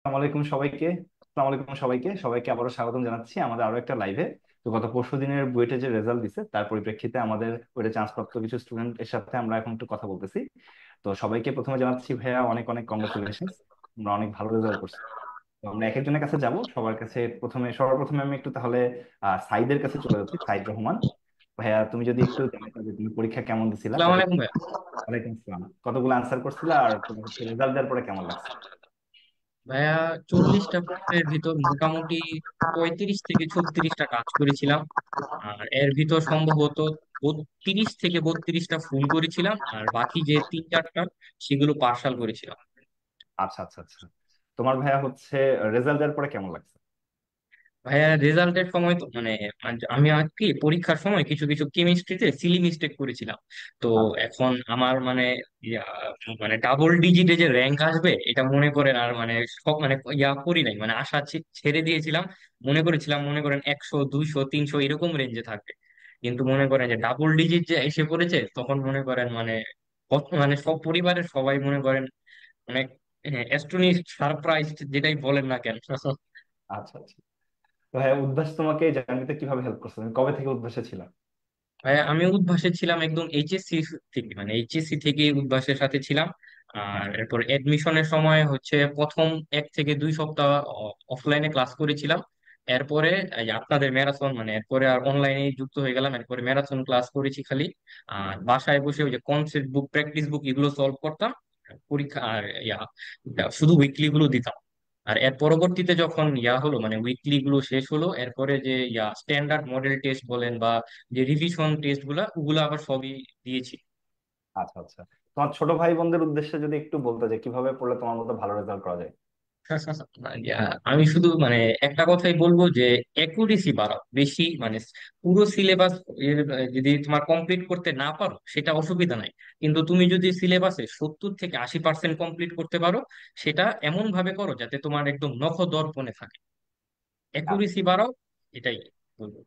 আসসালামু আলাইকুম সবাইকে সবাইকে আবারও স্বাগতম জানাচ্ছি আমাদের আরো একটা লাইভে। তো গত পরশু দিনের বুয়েটে যে রেজাল্ট দিছে তার পরিপ্রেক্ষিতে আমাদের ওইটা চান্সপ্রাপ্ত কিছু স্টুডেন্ট এর সাথে আমরা এখন একটু কথা বলতেছি। তো সবাইকে প্রথমে জানাচ্ছি ভাইয়া অনেক অনেক কংগ্রাচুলেশন, আমরা অনেক ভালো রেজাল্ট করছি। তো আমরা এক একজনের কাছে যাব, সবার কাছে সর্বপ্রথমে আমি একটু তাহলে সাইদের কাছে চলে যাচ্ছি। সাইদ রহমান ভাইয়া, তুমি যদি একটু জানাতে যে তুমি পরীক্ষা কেমন দিছিলা, সালাম আলাইকুম ভাই। ওয়ালাইকুম আসসালাম, কতগুলো আনসার করছিলা আর তোমার রেজাল্ট দেওয়ার পরে কেমন লাগছে? ভাইয়া 40টা প্রশ্নের ভিতর মোটামুটি 35 থেকে 36টা কাজ করেছিলাম। আর এর ভিতর সম্ভবত 30 থেকে 32টা ফুল করেছিলাম, আর বাকি যে 3-4টা সেগুলো পার্শাল করেছিলাম। আচ্ছা আচ্ছা আচ্ছা, তোমার ভাইয়া হচ্ছে রেজাল্ট দেওয়ার পরে কেমন লাগছে? ভাইয়া রেজাল্টের সময় তো মানে আমি আর কি পরীক্ষার সময় কিছু কিছু কেমিস্ট্রিতে সিলি মিস্টেক করেছিলাম। তো আচ্ছা এখন আমার মানে ইয়া, মানে ডাবল ডিজিটে যে র্যাঙ্ক আসবে এটা মনে করেন, আর মানে সব মানে করি নাই, মানে আশা ছেড়ে দিয়েছিলাম। মনে করেছিলাম মনে করেন 100 200 300 এরকম রেঞ্জে থাকবে, কিন্তু মনে করেন যে ডাবল ডিজিট যে এসে পড়েছে, তখন মনে করেন মানে মানে সব পরিবারের সবাই মনে করেন অনেক অ্যাস্ট্রনিস্ট সারপ্রাইজ যেটাই বলেন না কেন। আচ্ছা আচ্ছা। তো হ্যাঁ, উদ্ভাস তোমাকে এই জার্নিতে কিভাবে হেল্প করছে? তুমি কবে থেকে উদ্ভাসে ছিলা? আমি উদ্ভাসে ছিলাম একদম এইচএসসি থেকে, মানে এইচএসসি থেকে উদ্ভাসের সাথে ছিলাম। আর এরপর এডমিশনের সময় হচ্ছে প্রথম 1 থেকে 2 সপ্তাহ অফলাইনে ক্লাস করেছিলাম। এরপরে এই যে আপনাদের ম্যারাথন, মানে এরপরে আর অনলাইনে যুক্ত হয়ে গেলাম। এরপরে ম্যারাথন ক্লাস করেছি খালি। আর বাসায় বসে ওই যে কনসেপ্ট বুক, প্র্যাকটিস বুক এগুলো সলভ করতাম। পরীক্ষা আর শুধু উইকলি গুলো দিতাম। আর এর পরবর্তীতে যখন হলো, মানে উইকলি গুলো শেষ হলো, এরপরে যে স্ট্যান্ডার্ড মডেল টেস্ট বলেন বা যে রিভিশন টেস্ট গুলা, ওগুলো আবার সবই দিয়েছি। আচ্ছা আচ্ছা, তোমার ছোট ভাই বোনদের উদ্দেশ্যে যদি একটু বলতে যে কিভাবে পড়লে তোমার মতো ভালো রেজাল্ট করা যায়। আমি শুধু মানে একটা কথাই বলবো যে অ্যাকুরেসি বাড়াও বেশি, মানে পুরো সিলেবাস যদি তোমার কমপ্লিট করতে না পারো সেটা অসুবিধা নাই, কিন্তু তুমি যদি সিলেবাসে 70 থেকে 80% কমপ্লিট করতে পারো, সেটা এমন ভাবে করো যাতে তোমার একদম নখ দর্পণে থাকে। আচ্ছা, অ্যাকুরেসি বাড়াও, এটাই বলবো।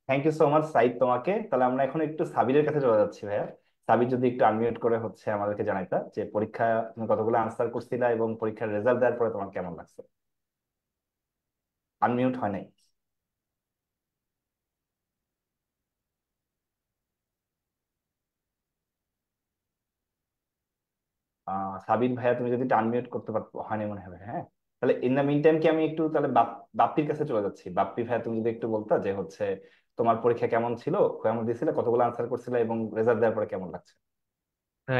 Thank you so much Saeed তোমাকে। তাহলে আমরা এখন একটু সাবিরের কাছে চলে যাচ্ছি ভাইয়া। সাবির যদি একটু আনমিউট করে হচ্ছে আমাদেরকে জানাইতা যে পরীক্ষা তুমি কতগুলো আনসার করছিলা এবং পরীক্ষার রেজাল্ট দেওয়ার পরে তোমার কেমন লাগছে। আনমিউট হয় নাই। সাবির ভাইয়া, তুমি যদি আনমিউট করতে পারতো, হয়নি মনে হবে। হ্যাঁ, তাহলে ইন দা মিন টাইম কি আমি একটু তাহলে বাপ্পির কাছে চলে যাচ্ছি। বাপ্পি ভাইয়া, তুমি যদি একটু বলতা যে হচ্ছে তোমার পরীক্ষা কেমন ছিল, কেমন দিয়েছিলে, কতগুলো আনসার করছিলে এবং রেজাল্ট দেওয়ার পরে কেমন লাগছে?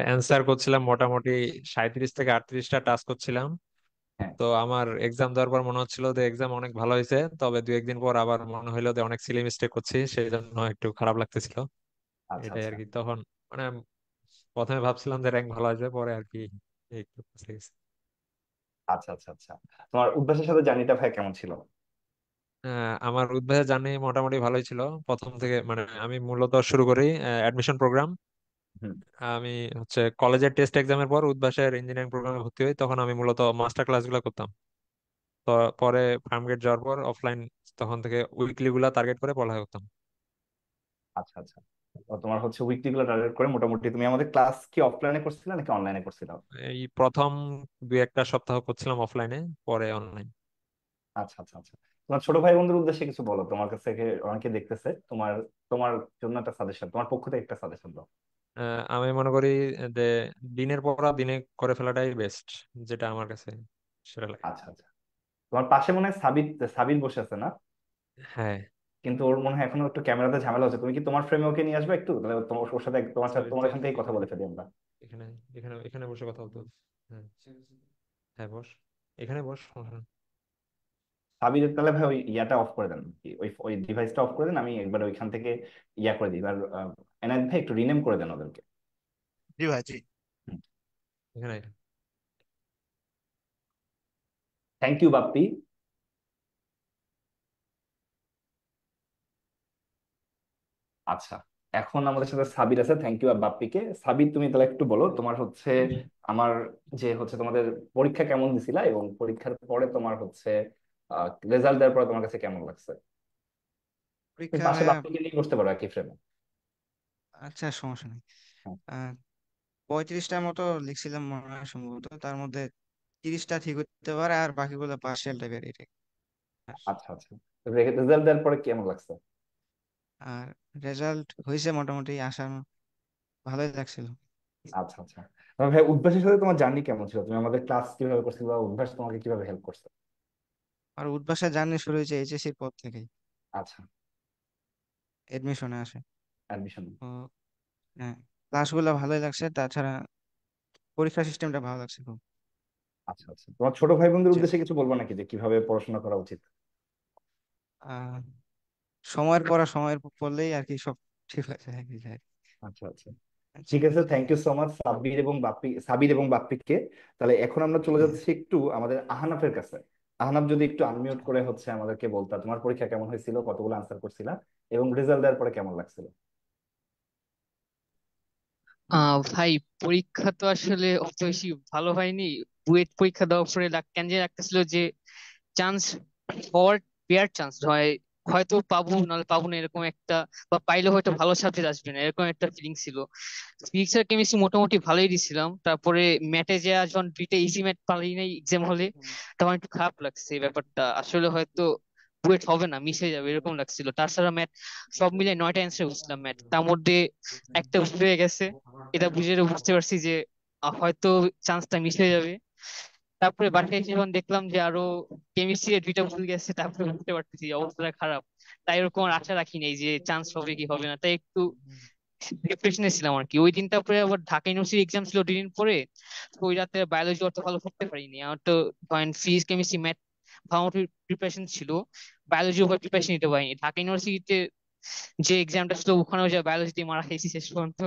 অ্যান্সার করছিলাম মোটামুটি 37 থেকে 38টা টাস্ক করছিলাম। হ্যাঁ। তো আমার এক্সাম দেওয়ার পর মনে হচ্ছিল যে এক্সাম অনেক ভালো হয়েছে, তবে 2-1 দিন পর আবার মনে হইলো যে অনেক সিলি মিস্টেক করছি, সেই জন্য একটু খারাপ লাগতেছিল। আচ্ছা এটাই আচ্ছা আর কি। তখন মানে প্রথমে ভাবছিলাম যে র্যাঙ্ক ভালো আসবে, পরে আর কি একটু পৌঁছে গেছে। আচ্ছা আচ্ছা আচ্ছা, তোমার উদ্ভাসের সাথে জার্নিটা ভাই কেমন ছিল? আমার উদ্ভাসে জানি মোটামুটি ভালোই ছিল। প্রথম থেকে মানে আমি মূলত শুরু করি অ্যাডমিশন প্রোগ্রাম। হুম। আমি হচ্ছে কলেজের টেস্ট এক্সামের পর উদ্ভাসের ইঞ্জিনিয়ারিং প্রোগ্রামে ভর্তি হই, তখন আমি মূলত মাস্টার ক্লাসগুলো করতাম। তো পরে ফার্মগেট যাওয়ার পর অফলাইন, তখন থেকে উইকলি গুলা টার্গেট করে পড়ালেখা করতাম। আচ্ছা আচ্ছা, তো তোমার হচ্ছে উইকলি গুলো টার্গেট করে মোটামুটি তুমি আমাদের ক্লাস কি অফলাইনে করছিলে নাকি অনলাইনে করছিলে? এই প্রথম 2-1 সপ্তাহ করছিলাম অফলাইনে, পরে অনলাইন। আচ্ছা আচ্ছা আচ্ছা, তোমার ছোট ভাই বোনদের উদ্দেশ্যে কিছু বলো, তোমার কাছ থেকে অনেকে দেখতেছে। তোমার তোমার জন্য একটা সাজেশন, তোমার পক্ষ থেকে একটা সাজেশন দাও। আমি মনে করি যে দিনের পড়া দিনে করে ফেলাটাই বেস্ট, যেটা আমার কাছে সেটা লাগে। আচ্ছা আচ্ছা, তোমার পাশে মনে হয় সাবিত, সাবির বসে আছে না? হ্যাঁ। কিন্তু ওর মনে হয় এখনো একটু ক্যামেরাতে ঝামেলা হচ্ছে। তুমি কি তোমার ফ্রেমে ওকে নিয়ে আসবে একটু, তাহলে তোমার ওর সাথে তোমার তুই এখান থেকে কথা বলে ফেলি আমরা। এখানে এখানে এখানে বসে কথা বলতো। হ্যাঁ। হ্যাঁ বস, এখানে বস, সমস্যা নেই। সাবির, তাহলে ভাই ওই ইয়াটা অফ করে দেন, কি ওই ওই ডিভাইসটা অফ করে দেন, আমি একবার ওইখান থেকে ইয়া করে দিই। আর এনায়েত ভাই একটু রিনেম করে দেন ওদেরকে। জি ভাই, জি। এখানে। Thank you Bappi. আচ্ছা, এখন আমাদের সাথে সাবির আছে। Thank you বাপ্পিকে। সাবির, তুমি তাহলে একটু বলো তোমার হচ্ছে আমার যে হচ্ছে তোমাদের পরীক্ষা কেমন দিছিলা এবং পরীক্ষার পরে তোমার হচ্ছে রেজাল্ট দেওয়ার পরে তোমার কাছে কেমন লাগছে। তুমি পরীক্ষা পাশে ভাইয়া। বাপ্পিকে নিয়ে বসতে পারো একই ফ্রেমে। আচ্ছা, সমস্যা নেই। আহ 35টার মতো লিখছিলাম মনে হয় সম্ভবত, তার মধ্যে 30টা ঠিক হতে পারে আর বাকিগুলো পার্সিয়াল টাইপের এটাই। আর আচ্ছা আচ্ছা। রেজাল্ট দেওয়ার পরে কেমন লাগছে? আর রেজাল্ট হয়েছে মোটামুটি ভালোই লাগছিল। আচ্ছা আচ্ছা। তবে ভাই উদ্ভাসের সাথে তোমার জার্নি কেমন ছিল? তুমি আমাদের ক্লাস কিভাবে করছিলে বা উদ্ভাস তোমাকে কিভাবে হেল্প করছে? আর উদ্ভাসের জার্নি শুরু হয়েছে এইচএসসির পর থেকেই, আচ্ছা। এডমিশনে আসে। অ্যাডমিশন। তো হ্যাঁ, ক্লাসগুলো ভালোই লাগছে, তাছাড়া পরীক্ষা সিস্টেমটা ভালো লাগছে খুব। আচ্ছা আচ্ছা, তোমার ছোট ভাই বোনদের যে উদ্দেশ্যে কিছু বলবো নাকি যে কিভাবে পড়াশোনা করা উচিত? আহ, সময়ের পড়া সময়ের পড়লেই আর কি সব ঠিক হয়ে যায় আর কি। আচ্ছা আচ্ছা। আচ্ছা। ঠিক আছে, thank you so much Sabir এবং বাপ্পিকে। তাহলে এখন আমরা চলে হ্যাঁ, যাচ্ছি একটু আমাদের আহনাফের কাছে। আহনাফ, যদি একটু আনমিউট আচ্ছা। করে হচ্ছে আমাদেরকে বলতা তোমার পরীক্ষা কেমন হয়েছিল, কতগুলো আনসার করছিলা, এবং রেজাল্ট দেওয়ার পরে কেমন লাগছিল? ভাই, পরীক্ষা তো আসলে অত বেশি ভালো হয়নি। বুয়েট পরীক্ষা দেওয়ার পরে কেন যে লাগতেছিল যে চান্স হওয়ার পেয়ার চান্স হয়, হয়তো পাবো নাহলে পাবো না এরকম একটা, বা পাইলে হয়তো ভালো সাবজেক্ট আসবে না এরকম একটা ফিলিং ছিল। ফিজিক্স আর কেমিস্ট্রি মোটামুটি ভালোই দিছিলাম, তারপরে ম্যাথে যে যখন দুইটা ইজি ম্যাথ পারি নাই এক্সাম হলে, তখন একটু খারাপ লাগছে এই ব্যাপারটা। আসলে হয়তো বুয়েট হবে না, মিস হয়ে যাবে এরকম লাগছিল। তাছাড়া ম্যাথ সব মিলে 9টা অ্যান্সার বুঝলাম ম্যাথ, তার মধ্যে একটা ভুল হয়ে গেছে। এটা বুঝতে পারছি যে হয়তো চান্সটা মিস হয়ে যাবে। তারপরে বাসায় এসে যখন দেখলাম যে আরো কেমিস্ট্রি এর দুইটা ভুল গেছে, তারপরে বুঝতে পারতেছি যে অবস্থাটা খারাপ। তাই এরকম আর আশা রাখি নাই যে চান্স হবে কি হবে না, তাই একটু ডিপ্রেশনে ছিলাম আর কি ওই দিন। তারপরে আবার ঢাকা ইউনিভার্সিটি এক্সাম ছিল 2 দিন পরে, তো ওই রাতে বায়োলজি অত ভালো করতে পারিনি। আমার তো ধরেন ফিজিক্স কেমিস্ট্রি ম্যাথ ভালো প্রিপারেশন ছিল, বায়োলজির উপর প্রিপারেশন নিতে পারিনি। ঢাকা ইউনিভার্সিটিতে যে এক্সামটা ছিল ওখানেও যা বায়োলজিতে মারা খেয়েছি শেষ পর্যন্ত।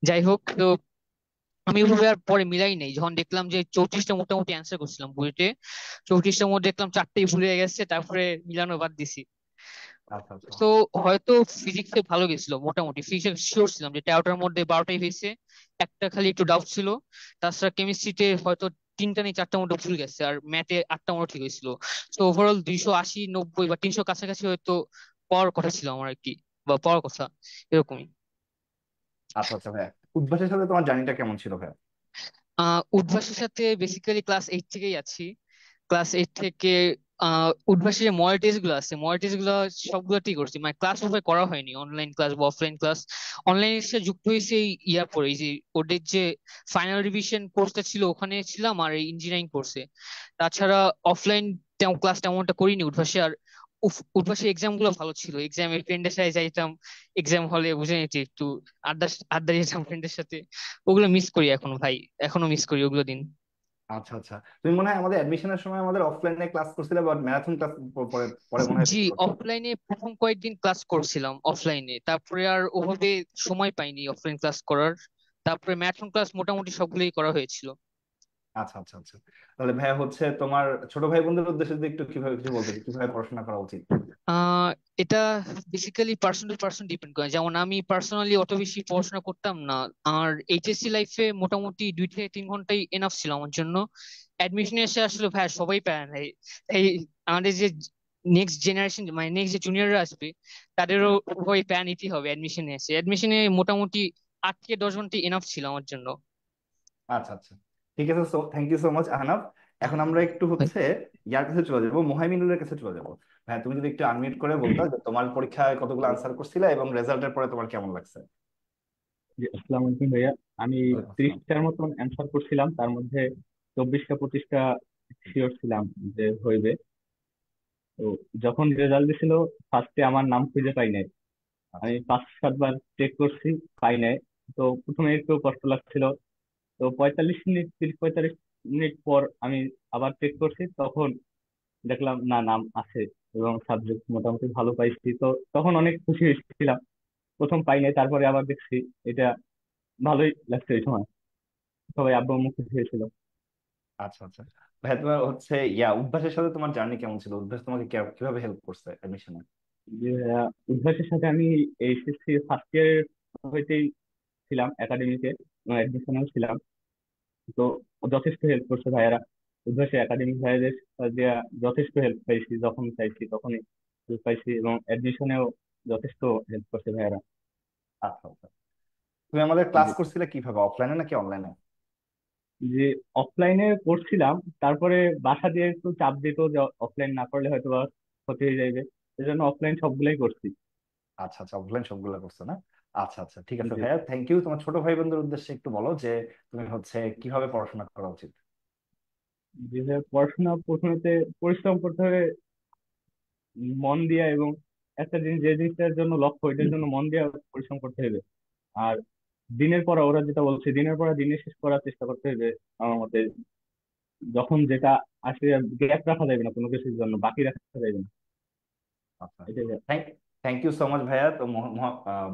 যাই হোক, তো আমি ওইভাবে আর পরে মিলাই নাই, যখন দেখলাম যে 34টা মোটামুটি অ্যান্সার করছিলাম বুয়েটে, 34টার মধ্যে দেখলাম 4টেই ভুলে গেছে, তারপরে মিলানো বাদ দিছি। আচ্ছা আচ্ছা। তো হয়তো ফিজিক্সে ভালো গেছিল, মোটামুটি ফিজিক্সে শিওর ছিলাম যে 13টার মধ্যে 12টাই হয়েছে, একটা খালি একটু ডাউট ছিল। তাছাড়া কেমিস্ট্রিতে হয়তো 3টা নেই 4টার মধ্যে ভুল গেছে, আর ম্যাথে 8টা মতো ঠিক হয়েছিল। তো ওভারঅল 280 90 বা 300 কাছাকাছি হয়তো পাওয়ার কথা ছিল আমার আর কি, বা পাওয়ার কথা এরকমই। আচ্ছা আচ্ছা ভাইয়া, উদ্ভাসের সাথে তোমার জার্নিটা কেমন ছিল ভাইয়া? উদ্ভাসের সাথে বেসিক্যালি ক্লাস 8 থেকেই আছি। ক্লাস 8 থেকে উদ্ভাসের যে মডেল টেস্ট গুলো আছে, মডেল টেস্ট গুলো সবগুলোতেই করছি, মানে ক্লাস ওভাবে করা হয়নি, অনলাইন ক্লাস বা অফলাইন ক্লাস। অনলাইনের সাথে যুক্ত হয়েছে এই ইয়ার পরে, এই যে ওদের যে ফাইনাল রিভিশন কোর্সটা ছিল ওখানে ছিলাম, আর এই ইঞ্জিনিয়ারিং কোর্সে। তাছাড়া অফলাইন ক্লাস তেমনটা করিনি উদ্ভাসে। আর উদ্ভাসে এক্সাম গুলো ভালো ছিল, এক্সামে ফ্রেন্ডের সাথে যাইতাম, এক্সাম হলে বুঝে নিতি একটু আড্ডা আড্ডা দিতাম ফ্রেন্ডের সাথে। ওগুলো মিস করি এখনো ভাই, এখনো মিস করি ওগুলো দিন। আচ্ছা আচ্ছা। তুমি মনে হয় আমাদের অ্যাডমিশনের সময় আমাদের অফলাইনে ক্লাস করছিলে, বাট ম্যারাথন ক্লাস পরে পরে মনে হয় জি, বেশি করছো। অফলাইনে প্রথম কয়েকদিন ক্লাস করছিলাম অফলাইনে, তারপরে আর ওভাবে সময় পাইনি অফলাইন ক্লাস করার। তারপরে ম্যাথন ক্লাস মোটামুটি সবগুলোই করা হয়েছিল। আচ্ছা আচ্ছা আচ্ছা। তাহলে ভাইয়া হচ্ছে তোমার ছোট ভাই বোনদের উদ্দেশ্যে যদি একটু কিভাবে কিছু বলতে, কিভাবে পড়াশোনা করা উচিত? আহ এটা basically person to person depend করে। যেমন আমি পার্সোনালি অত বেশি পড়াশোনা করতাম না, আর এইচএসসি লাইফে মোটামুটি 2 থেকে 3 ঘন্টাই এনাফ ছিল আমার জন্য। অ্যাডমিশনে এসে আসলে ভাই সবাই প্যারা নেয়। এই আমাদের যে নেক্সট জেনারেশন, মানে নেক্সট যে জুনিয়ররা আসবে, তাদেরও ওই প্যারা নিতেই হবে। অ্যাডমিশনে এসে অ্যাডমিশনে মোটামুটি 8 থেকে 10 ঘন্টা এনাফ ছিল আমার জন্য। আচ্ছা আচ্ছা। ঠিক আছে, thank you so much Ahnaf. এখন আমরা একটু হচ্ছে ইয়ার কাছে চলে যাবো, মোহাইমিনুলের কাছে চলে যাবো। ভাইয়া তুমি যদি একটু আনমিউট করে বলতো যে তোমার পরীক্ষায় কতগুলো আনসার করছিলে এবং রেজাল্টের পরে তোমার কেমন লাগছে? জি, আসসালামু আলাইকুম ভাইয়া। আমি ওয়ালাইকুম আসসালাম। 30টার মতন অ্যান্সার করছিলাম, তার মধ্যে 24টা 25টা শিওর ছিলাম যে হইবে। তো যখন রেজাল্ট দিছিল, ফার্স্টে আমার নাম খুঁজে পাই নাই। আচ্ছা আমি 5-7 বার চেক করছি, পাই নাই। তো প্রথমে একটু কষ্ট লাগছিল। তো 45 মিনিট, 30-45 মিনিট পর আমি আবার চেক করছি, তখন দেখলাম না, নাম আছে এবং সাবজেক্ট মোটামুটি ভালো পাইছি। তো তখন অনেক খুশি হয়েছিলাম। প্রথম পাই নাই, তারপরে আবার দেখছি, এটা ভালোই লাগছে ওই সময়। সবাই আব্বু আম্মু খুশি হয়েছিল। আচ্ছা আচ্ছা। ভাইয়া তোমার হচ্ছে উদ্ভাসের সাথে তোমার জার্নি কেমন ছিল? উদ্ভাস তোমাকে কিভাবে হেল্প করছে অ্যাডমিশনে? যে উদ্ভাসের সাথে আমি এইচএসসি ফার্স্ট ইয়ার হইতেই ছিলাম, একাডেমিতে অ্যাডমিশনেও ছিলাম। তো যথেষ্ট হেল্প করছে ভাইয়ারা। উদ্ভাসে একাডেমিক ভাইয়াদের দিয়ে যথেষ্ট হেল্প পাইছি, যখন চাইছি তখনই হেল্প পাইছি, এবং অ্যাডমিশনেও যথেষ্ট হেল্প করছে ভাইয়ারা। আচ্ছা আচ্ছা। তুমি আমাদের ক্লাস জি। করছিলে কিভাবে, অফলাইনে নাকি অনলাইনে? যে অফলাইনে পড়ছিলাম, তারপরে বাসা দিয়ে একটু চাপ দিত যে অফলাইন না করলে হয়তো বা ক্ষতি হয়ে যাবে, এই জন্য অফলাইন সবগুলাই করছি। আচ্ছা আচ্ছা, অফলাইন সবগুলো করছো না? আচ্ছা আচ্ছা, ঠিক আছে জি। ভাইয়া, থ্যাংক ইউ। তোমার ছোট ভাই বোনদের উদ্দেশ্যে একটু বলো যে তুমি হচ্ছে কিভাবে পড়াশোনা করা উচিত। যে পড়াশোনা প্রথমেতে পরিশ্রম করতে হবে মন দিয়া, এবং একটা জিনিস যে জিনিসটার জন্য লক্ষ্য ওইটার জন্য মন দিয়া পরিশ্রম করতে হবে। আর দিনের পড়া, ওরা যেটা বলছে দিনের পড়া দিনে শেষ করার চেষ্টা করতে হবে আমার মতে। যখন যেটা আসলে গ্যাপ রাখা যাবে না, কোনো কিছুর জন্য বাকি রাখা যাবে না। আচ্ছা, এটাই thank thank you so much ভাইয়া। তো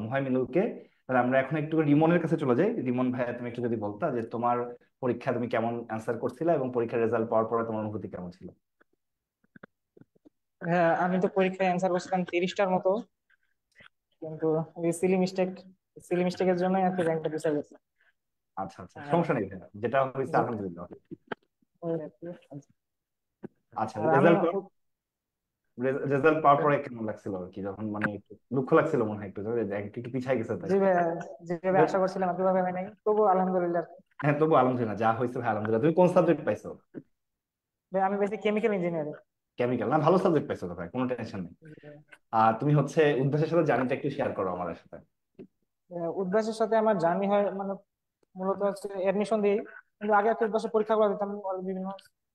মুহাইমিনুলকে, তাহলে আমরা এখন একটু রিমনের কাছে চলে যাই। রিমন ভাইয়া, তুমি একটু যদি বলতা যে তোমার পরীক্ষা তুমি কেমন অ্যান্সার করছিলে এবং পরীক্ষার রেজাল্ট পাওয়ার পরে তোমার অনুভূতি কেমন ছিল? হ্যাঁ, আমি তো পরীক্ষায় অ্যান্সার করছিলাম 30টার মতো, কিন্তু এই সিলি মিস্টেকের জন্য আর কি র্যাঙ্কটা পিছিয়ে গেছে। আচ্ছা আচ্ছা, আর সমস্যা নেই ভাইয়া, যেটা হয়েছে জি, আলহামদুলিল্লাহ। ওই আর কি। আচ্ছা, আর আমি রেজাল্ট রেজাল্ট পাওয়ার পরে কেমন লাগছিল আর কি, যখন মানে একটু দুঃখ লাগছিল মনে হয় একটু, যে র্যাঙ্ক একটু পিছাই গেছে তাই? যেভাবে যেভাবে আশা করছিলাম ওইভাবে হয় নাই, তবু আলহামদুলিল্লাহ আর কি। হ্যাঁ, তবু আলহামদুলিল্লাহ, যা হয়েছে ভাই আলহামদুলিল্লাহ। তুমি কোন সাবজেক্ট পাইছো? ভাই, আমি বেশি কেমিক্যাল ইঞ্জিনিয়ারিং। কেমিক্যাল না, ভালো সাবজেক্ট পাইছো তো ভাই, কোনো টেনশন নেই। আর তুমি হচ্ছে উদ্ভাসের সাথে জার্নিটা একটু শেয়ার করো আমার সাথে। উদ্ভাসের সাথে আমার জার্নি হয় মানে মূলত হচ্ছে এডমিশন দিই, কিন্তু আগে একটা উদ্ভাসের পরীক্ষাগুলো দিতাম, ওর বিভিন্ন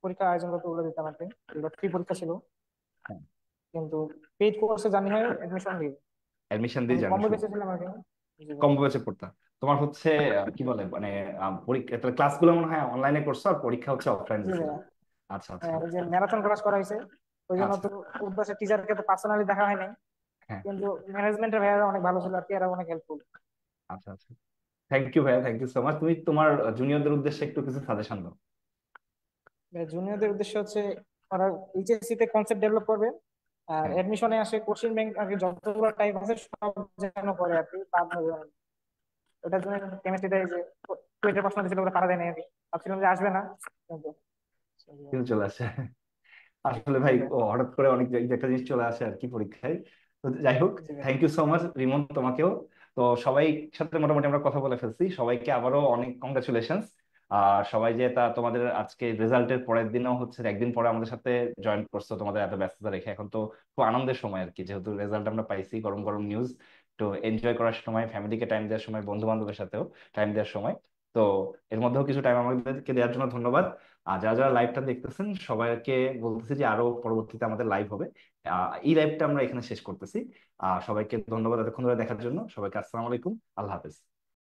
পরীক্ষা আয়োজন করতে ওগুলো দিতাম আর কি, এগুলো ফ্রি পরীক্ষা ছিল। হ্যাঁ, কিন্তু পেইড কোর্সে জার্নি হয় এডমিশন দিই। অ্যাডমিশন দিয়ে আমি জার্নি কম্বো শুরু, বেঁচে ছিলাম আর কি। জি ভাই। কম বয়সে পড়তা। তোমার হচ্ছে কি বলে মানে পরীক্ষা ক্লাসগুলো মনে হয় অনলাইনে করছো আর পরীক্ষা হচ্ছে অফলাইন জি দিছিল। ভাইয়া। আচ্ছা আচ্ছা। হ্যাঁ, ওই যে ম্যারাথন ক্লাস করা হয়েছে, ওই জন্য আচ্ছা। তো উদ্ভাসের টিচারকে তো পার্সোনালি দেখা হয় নাই, হ্যাঁ। কিন্তু ম্যানেজমেন্টের ভাইয়ারা অনেক ভালো ছিল আর কি, এরা অনেক হেল্পফুল। আচ্ছা আচ্ছা, থ্যাংক ইউ ভাইয়া, থ্যাংক ইউ সো মাচ। তুমি তোমার জুনিয়রদের উদ্দেশ্যে একটু কিছু সাজেশন দাও। জুনিয়রদের উদ্দেশ্য হচ্ছে ওরা এইচএসসি তে কনসেপ্ট ডেভেলপ করবে, আর হ্যাঁ, এডমিশনে আসে কোশ্চেন ব্যাংক আর কি, যতগুলো টাইপ আছে সব যেন করে আর কি, বাদ না যেন। ওটার জন্য কেমিস্ট্রিতে যে কুয়েটের প্রশ্ন দিয়েছিল ওটা পারা যায় না আর কি, ভাবছিলাম যে আসবে না, কিন্তু কিন্তু চলে আসে। আসলে ভাই হঠাৎ করে অনেক একটা জিনিস চলে আসে আর কি পরীক্ষায়। তো যাই হোক, জি ভাই। Thank you so much Rimon, তোমাকেও। তো সবাই সাথে মোটামুটি আমরা কথা বলে ফেলছি, সবাইকে আবারও অনেক কংগ্রাচুলেশনস। আর সবাই যে তা তোমাদের আজকে রেজাল্টের পরের দিনও হচ্ছে একদিন পরে আমাদের সাথে জয়েন করছো, তোমাদের এত ব্যস্ততা রেখে, এখন তো খুব আনন্দের সময় আর কি, যেহেতু রেজাল্ট আমরা পাইছি, গরম গরম নিউজ, তো এনজয় করার সময়, ফ্যামিলিকে টাইম দেওয়ার সময়, বন্ধু বান্ধবের সাথেও টাইম দেওয়ার সময়। তো এর মধ্যেও কিছু টাইম আমাদেরকে দেওয়ার জন্য ধন্যবাদ। আর যারা যারা লাইভটা দেখতেছেন সবাইকে বলতেছি যে আরো পরবর্তীতে আমাদের লাইভ হবে। এই লাইভটা আমরা এখানে শেষ করতেছি। সবাইকে ধন্যবাদ এতক্ষণ ধরে দেখার জন্য। সবাইকে আসসালামু আলাইকুম, আল্লাহ হাফেজ।